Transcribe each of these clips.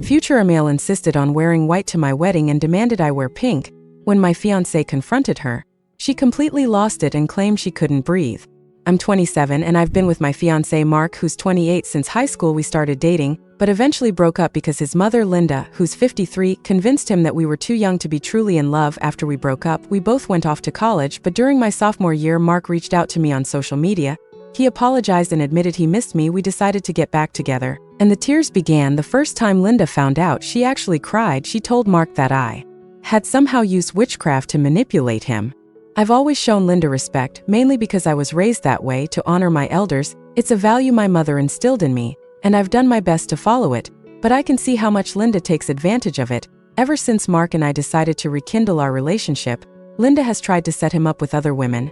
Future Emil insisted on wearing white to my wedding and demanded I wear pink. When my fiancé confronted her, she completely lost it and claimed she couldn't breathe. I'm 27 and I've been with my fiancé Mark, who's 28. Since high school we started dating, but eventually broke up because his mother Linda, who's 53, convinced him that we were too young to be truly in love. After we broke up, we both went off to college, but during my sophomore year Mark reached out to me on social media. He apologized and admitted he missed me. We decided to get back together, and the tears began. The first time Linda found out, she actually cried. She told Mark that I had somehow used witchcraft to manipulate him. I've always shown Linda respect, mainly because I was raised that way, to honor my elders. It's a value my mother instilled in me, and I've done my best to follow it, but I can see how much Linda takes advantage of it. Ever since Mark and I decided to rekindle our relationship, Linda has tried to set him up with other women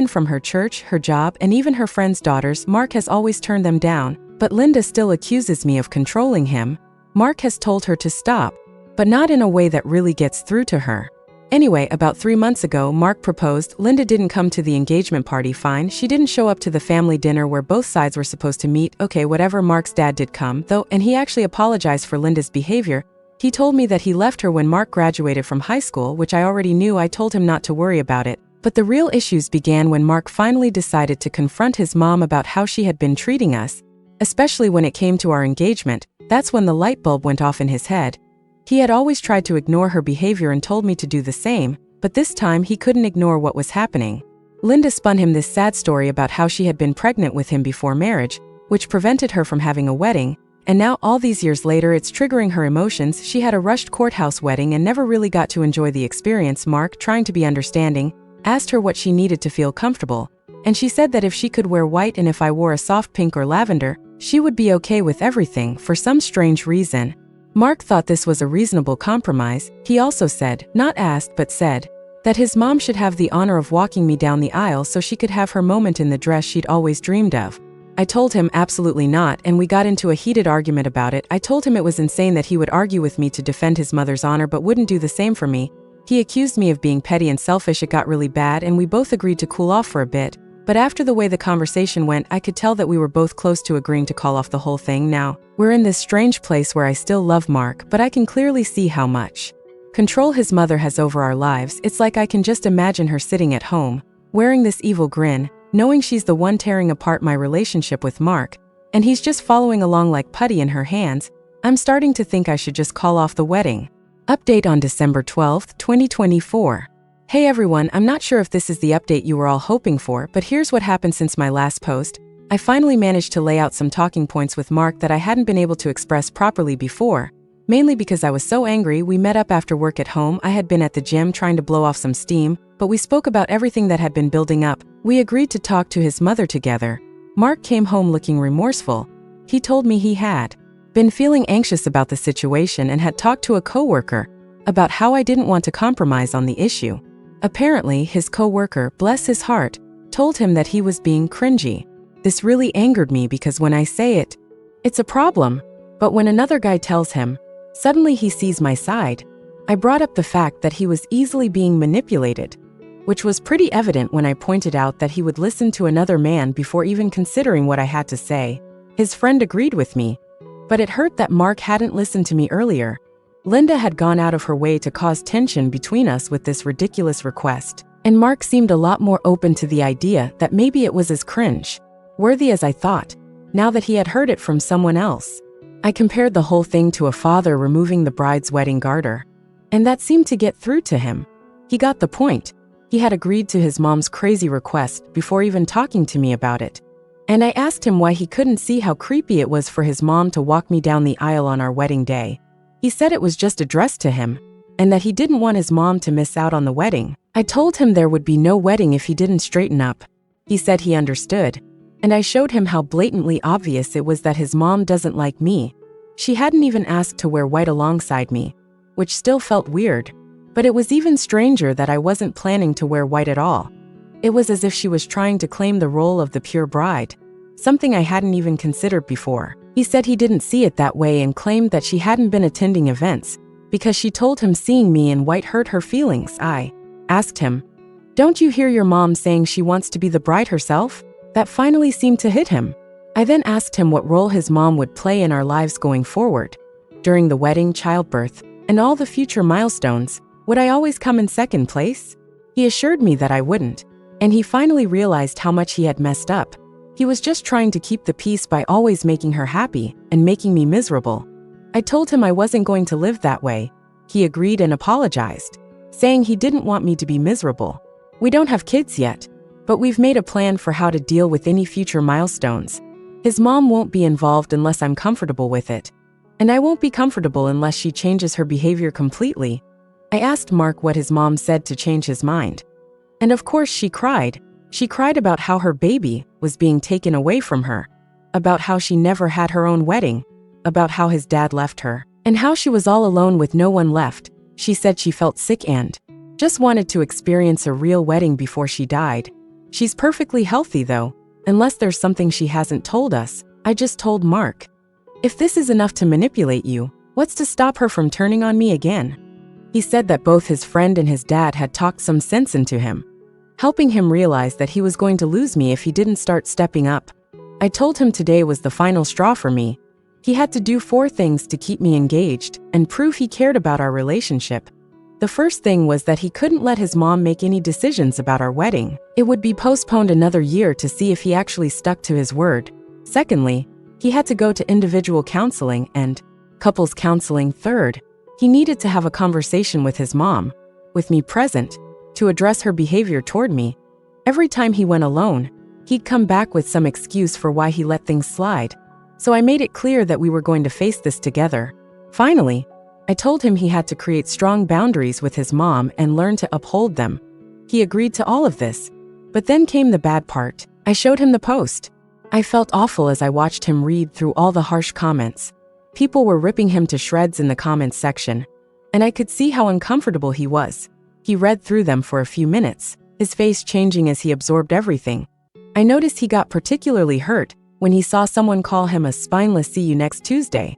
from her church, her job, and even her friends' daughters. Mark has always turned them down, but Linda still accuses me of controlling him. Mark has told her to stop, but not in a way that really gets through to her. Anyway, about 3 months ago, Mark proposed. Linda didn't come to the engagement party. Fine, she didn't show up to the family dinner where both sides were supposed to meet. Okay, whatever. Mark's dad did come, though, and he actually apologized for Linda's behavior. He told me that he left her when Mark graduated from high school, which I already knew. I told him not to worry about it. But the real issues began when Mark finally decided to confront his mom about how she had been treating us, especially when it came to our engagement. That's when the light bulb went off in his head. He had always tried to ignore her behavior and told me to do the same, but this time he couldn't ignore what was happening. Linda spun him this sad story about how she had been pregnant with him before marriage, which prevented her from having a wedding, and now all these years later it's triggering her emotions. She had a rushed courthouse wedding and never really got to enjoy the experience. Mark, trying to be understanding, asked her what she needed to feel comfortable, and she said that if she could wear white and if I wore a soft pink or lavender, she would be okay with everything. For some strange reason, Mark thought this was a reasonable compromise. He also said, not asked but said, that his mom should have the honor of walking me down the aisle so she could have her moment in the dress she'd always dreamed of. I told him absolutely not, and we got into a heated argument about it. I told him it was insane that he would argue with me to defend his mother's honor but wouldn't do the same for me. He accused me of being petty and selfish. It got really bad and we both agreed to cool off for a bit. But after the way the conversation went, I could tell that we were both close to agreeing to call off the whole thing. Now, we're in this strange place where I still love Mark, but I can clearly see how much control his mother has over our lives. It's like I can just imagine her sitting at home, wearing this evil grin, knowing she's the one tearing apart my relationship with Mark, and he's just following along like putty in her hands. I'm starting to think I should just call off the wedding. Update on December 12, 2024. Hey everyone, I'm not sure if this is the update you were all hoping for, but here's what happened since my last post. I finally managed to lay out some talking points with Mark that I hadn't been able to express properly before, mainly because I was so angry. We met up after work at home. I had been at the gym trying to blow off some steam, but we spoke about everything that had been building up. We agreed to talk to his mother together. Mark came home looking remorseful. He told me he had been feeling anxious about the situation and had talked to a coworker about how I didn't want to compromise on the issue. Apparently, his coworker, bless his heart, told him that he was being cringy. This really angered me because when I say it, it's a problem. But when another guy tells him, suddenly he sees my side. I brought up the fact that he was easily being manipulated, which was pretty evident when I pointed out that he would listen to another man before even considering what I had to say. His friend agreed with me, but it hurt that Mark hadn't listened to me earlier. Linda had gone out of her way to cause tension between us with this ridiculous request, and Mark seemed a lot more open to the idea that maybe it was as cringe-worthy as I thought, now that he had heard it from someone else. I compared the whole thing to a father removing the bride's wedding garter, and that seemed to get through to him. He got the point. He had agreed to his mom's crazy request before even talking to me about it. And I asked him why he couldn't see how creepy it was for his mom to walk me down the aisle on our wedding day. He said it was just addressed to him, and that he didn't want his mom to miss out on the wedding. I told him there would be no wedding if he didn't straighten up. He said he understood, and I showed him how blatantly obvious it was that his mom doesn't like me. She hadn't even asked to wear white alongside me, which still felt weird. But it was even stranger that I wasn't planning to wear white at all. It was as if she was trying to claim the role of the pure bride, something I hadn't even considered before. He said he didn't see it that way and claimed that she hadn't been attending events because she told him seeing me in white hurt her feelings. I asked him, "Don't you hear your mom saying she wants to be the bride herself?" That finally seemed to hit him. I then asked him what role his mom would play in our lives going forward. during the wedding, childbirth, and all the future milestones, would I always come in second place? He assured me that I wouldn't, and he finally realized how much he had messed up. He was just trying to keep the peace by always making her happy and making me miserable. I told him I wasn't going to live that way. He agreed and apologized, saying he didn't want me to be miserable. We don't have kids yet, but we've made a plan for how to deal with any future milestones. His mom won't be involved unless I'm comfortable with it, and I won't be comfortable unless she changes her behavior completely. I asked Mark what his mom said to change his mind. And of course she cried. She cried about how her baby was being taken away from her, about how she never had her own wedding, about how his dad left her, and how she was all alone with no one left. She said she felt sick and just wanted to experience a real wedding before she died. She's perfectly healthy though, unless there's something she hasn't told us. I just told Mark, if this is enough to manipulate you, what's to stop her from turning on me again? He said that both his friend and his dad had talked some sense into him, helping him realize that he was going to lose me if he didn't start stepping up. I told him today was the final straw for me. He had to do 4 things to keep me engaged and prove he cared about our relationship. The first thing was that he couldn't let his mom make any decisions about our wedding. It would be postponed another year to see if he actually stuck to his word. Secondly, he had to go to individual counseling and couples counseling. Third, he needed to have a conversation with his mom, with me present, to address her behavior toward me. Every time he went alone, he'd come back with some excuse for why he let things slide. So I made it clear that we were going to face this together. Finally, I told him he had to create strong boundaries with his mom and learn to uphold them. He agreed to all of this. But then came the bad part. I showed him the post. I felt awful as I watched him read through all the harsh comments. People were ripping him to shreds in the comments section, and I could see how uncomfortable he was. He read through them for a few minutes, his face changing as he absorbed everything. I noticed he got particularly hurt when he saw someone call him a spineless "see you next Tuesday."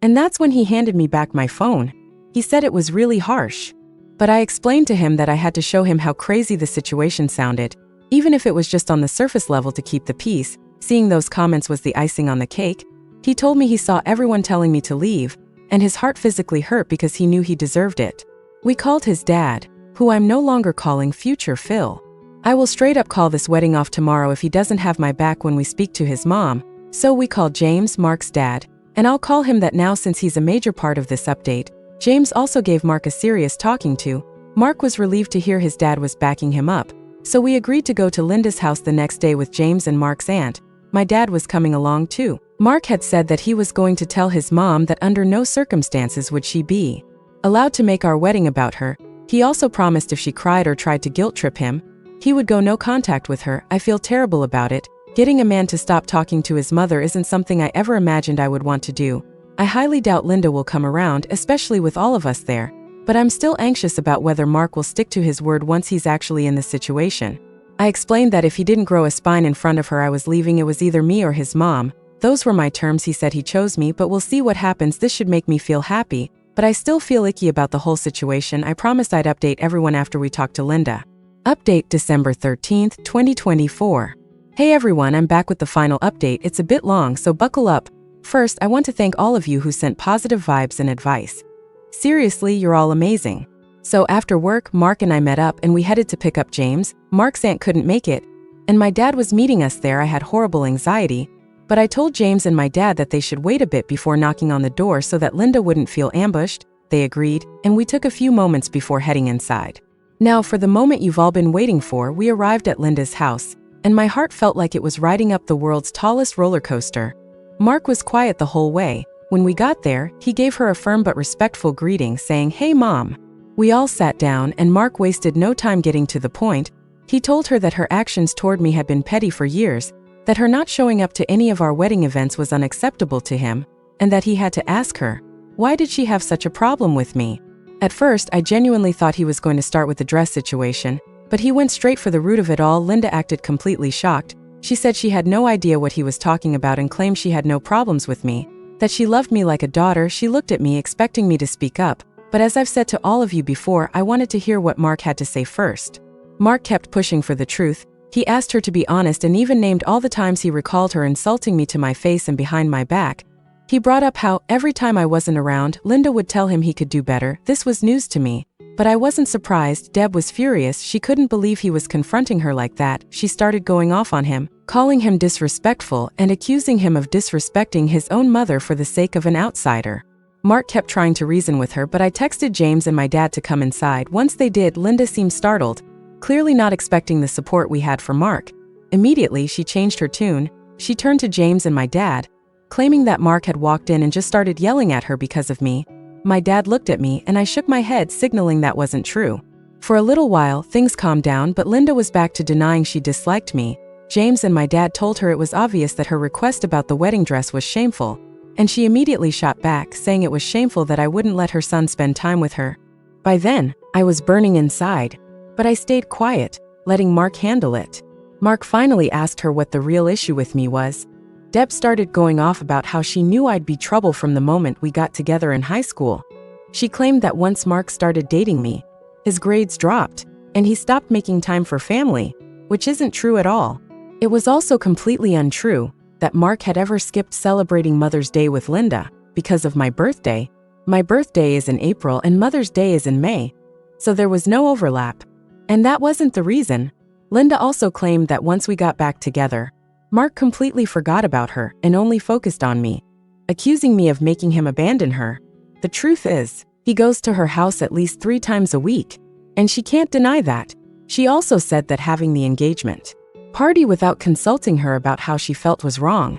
And that's when he handed me back my phone. He said it was really harsh, but I explained to him that I had to show him how crazy the situation sounded, even if it was just on the surface level to keep the peace. Seeing those comments was the icing on the cake. He told me he saw everyone telling me to leave, and his heart physically hurt because he knew he deserved it. We called his dad, who I'm no longer calling future Phil. I will straight up call this wedding off tomorrow if he doesn't have my back when we speak to his mom. So we called James, Mark's dad, and I'll call him that now since he's a major part of this update. James also gave Mark a serious talking to. Mark was relieved to hear his dad was backing him up, so we agreed to go to Linda's house the next day with James and Mark's aunt. My dad was coming along too. Mark had said that he was going to tell his mom that under no circumstances would she be allowed to make our wedding about her. He also promised if she cried or tried to guilt trip him, he would go no contact with her. I feel terrible about it. Getting a man to stop talking to his mother isn't something I ever imagined I would want to do. I highly doubt Linda will come around, especially with all of us there. But I'm still anxious about whether Mark will stick to his word once he's actually in the situation. I explained that if he didn't grow a spine in front of her I was leaving, it was either me or his mom. Those were my terms. He said he chose me, but we'll see what happens. This should make me feel happy, but I still feel icky about the whole situation. I promised I'd update everyone after we talked to Linda. Update December 13th, 2024. Hey everyone, I'm back with the final update. It's a bit long, so buckle up. First, I want to thank all of you who sent positive vibes and advice. Seriously, you're all amazing. So after work, Mark and I met up and we headed to pick up James. Mark's aunt couldn't make it, and my dad was meeting us there. I had horrible anxiety, but I told James and my dad that they should wait a bit before knocking on the door so that Linda wouldn't feel ambushed. They agreed, and we took a few moments before heading inside. Now for the moment you've all been waiting for. We arrived at Linda's house, and my heart felt like it was riding up the world's tallest roller coaster. Mark was quiet the whole way. When we got there, he gave her a firm but respectful greeting, saying, "Hey Mom." We all sat down, and Mark wasted no time getting to the point. He told her that her actions toward me had been petty for years, that her not showing up to any of our wedding events was unacceptable to him, and that he had to ask her, why did she have such a problem with me? At first, I genuinely thought he was going to start with the dress situation, but he went straight for the root of it all. Linda acted completely shocked. She said she had no idea what he was talking about and claimed she had no problems with me, that she loved me like a daughter. She looked at me expecting me to speak up, but as I've said to all of you before, I wanted to hear what Mark had to say first. Mark kept pushing for the truth. He asked her to be honest and even named all the times he recalled her insulting me to my face and behind my back. He brought up how, every time I wasn't around, Linda would tell him he could do better. This was news to me. But I wasn't surprised. Deb was furious. She couldn't believe he was confronting her like that. She started going off on him, calling him disrespectful and accusing him of disrespecting his own mother for the sake of an outsider. Mark kept trying to reason with her, but I texted James and my dad to come inside. Once they did, Linda seemed startled, clearly not expecting the support we had from Mark. Immediately, she changed her tune. She turned to James and my dad, claiming that Mark had walked in and just started yelling at her because of me. My dad looked at me and I shook my head, signaling that wasn't true. For a little while, things calmed down, but Linda was back to denying she disliked me. James and my dad told her it was obvious that her request about the wedding dress was shameful, and she immediately shot back, saying it was shameful that I wouldn't let her son spend time with her. By then, I was burning inside, but I stayed quiet, letting Mark handle it. Mark finally asked her what the real issue with me was. Deb started going off about how she knew I'd be trouble from the moment we got together in high school. She claimed that once Mark started dating me, his grades dropped, and he stopped making time for family, which isn't true at all. It was also completely untrue that Mark had ever skipped celebrating Mother's Day with Linda because of my birthday. My birthday is in April and Mother's Day is in May, so there was no overlap. And that wasn't the reason. Linda also claimed that once we got back together, Mark completely forgot about her and only focused on me, accusing me of making him abandon her. The truth is, he goes to her house at least 3 times a week, and she can't deny that. She also said that having the engagement party without consulting her about how she felt was wrong,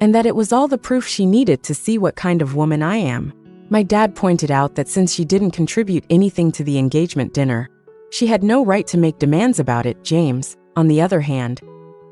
and that it was all the proof she needed to see what kind of woman I am. My dad pointed out that since she didn't contribute anything to the engagement dinner, she had no right to make demands about it. James, on the other hand,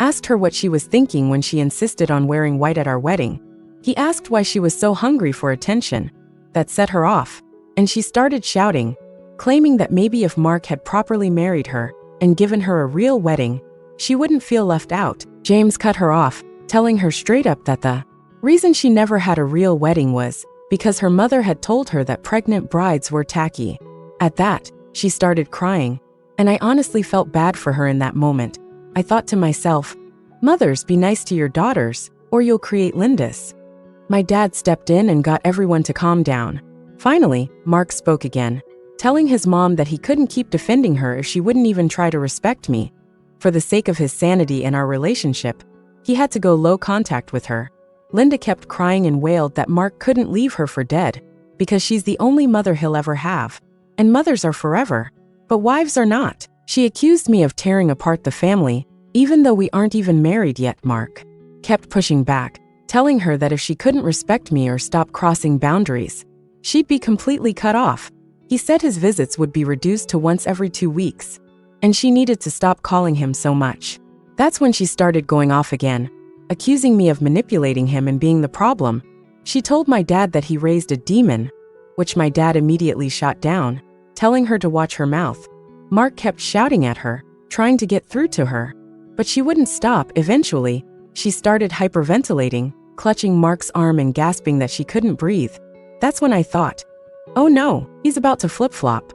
asked her what she was thinking when she insisted on wearing white at our wedding. He asked why she was so hungry for attention. That set her off, and she started shouting, claiming that maybe if Mark had properly married her and given her a real wedding, she wouldn't feel left out. James cut her off, telling her straight up that the reason she never had a real wedding was because her mother had told her that pregnant brides were tacky. At that, she started crying, and I honestly felt bad for her in that moment. I thought to myself, mothers, be nice to your daughters, or you'll create Lindas. My dad stepped in and got everyone to calm down. Finally, Mark spoke again, telling his mom that he couldn't keep defending her if she wouldn't even try to respect me. For the sake of his sanity and our relationship, he had to go low contact with her. Linda kept crying and wailed that Mark couldn't leave her for dead, because she's the only mother he'll ever have, and mothers are forever, but wives are not. She accused me of tearing apart the family, even though we aren't even married yet. Mark kept pushing back, telling her that if she couldn't respect me or stop crossing boundaries, she'd be completely cut off. He said his visits would be reduced to once every 2 weeks, and she needed to stop calling him so much. That's when she started going off again, accusing me of manipulating him and being the problem. She told my dad that he raised a demon, which my dad immediately shot down, telling her to watch her mouth. Mark kept shouting at her, trying to get through to her, but she wouldn't stop. Eventually, she started hyperventilating, clutching Mark's arm and gasping that she couldn't breathe. That's when I thought, oh no, he's about to flip-flop.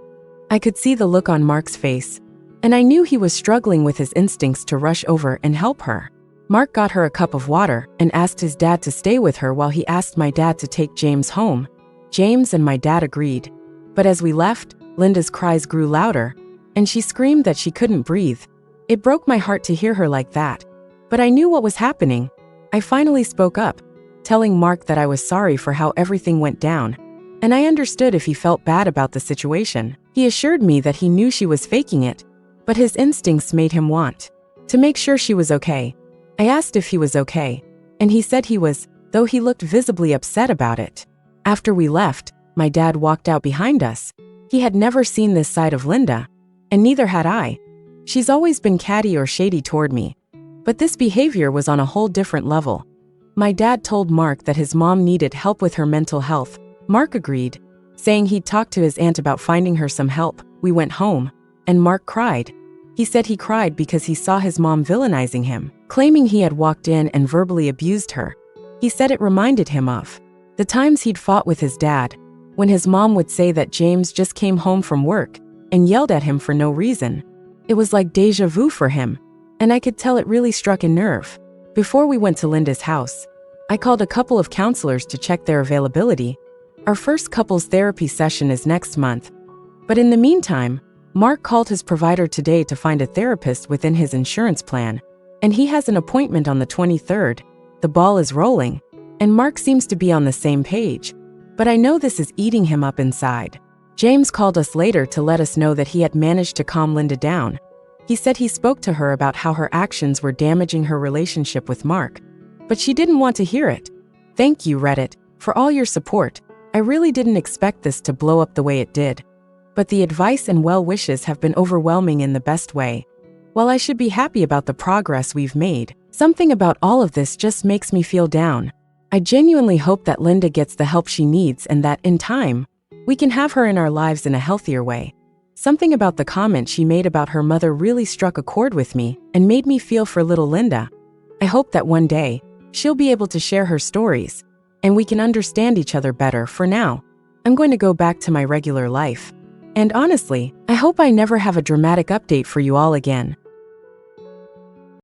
I could see the look on Mark's face, and I knew he was struggling with his instincts to rush over and help her. Mark got her a cup of water and asked his dad to stay with her while he asked my dad to take James home. James and my dad agreed. But as we left, Linda's cries grew louder, and she screamed that she couldn't breathe. It broke my heart to hear her like that, but I knew what was happening. I finally spoke up, telling Mark that I was sorry for how everything went down, and I understood if he felt bad about the situation. He assured me that he knew she was faking it, but his instincts made him want to make sure she was okay. I asked if he was okay, and he said he was, though he looked visibly upset about it. After we left, my dad walked out behind us. He had never seen this side of Linda, and neither had I. She's always been catty or shady toward me, but this behavior was on a whole different level. My dad told Mark that his mom needed help with her mental health. Mark agreed, saying he'd talk to his aunt about finding her some help. We went home, and Mark cried. He said he cried because he saw his mom villainizing him, claiming he had walked in and verbally abused her. He said it reminded him of the times he'd fought with his dad, when his mom would say that James just came home from work and yelled at him for no reason. It was like deja vu for him, and I could tell it really struck a nerve. Before we went to Linda's house, I called a couple of counselors to check their availability. Our first couples therapy session is next month. But in the meantime, Mark called his provider today to find a therapist within his insurance plan, and he has an appointment on the 23rd. The ball is rolling, and Mark seems to be on the same page. But I know this is eating him up inside. James called us later to let us know that he had managed to calm Linda down. He said he spoke to her about how her actions were damaging her relationship with Mark, but she didn't want to hear it. Thank you, Reddit, for all your support. I really didn't expect this to blow up the way it did. But the advice and well wishes have been overwhelming in the best way. While I should be happy about the progress we've made, something about all of this just makes me feel down. I genuinely hope that Linda gets the help she needs and that, in time, we can have her in our lives in a healthier way. Something about the comment she made about her mother really struck a chord with me and made me feel for little Linda. I hope that one day, she'll be able to share her stories, and we can understand each other better. For now, I'm going to go back to my regular life. And honestly, I hope I never have a dramatic update for you all again.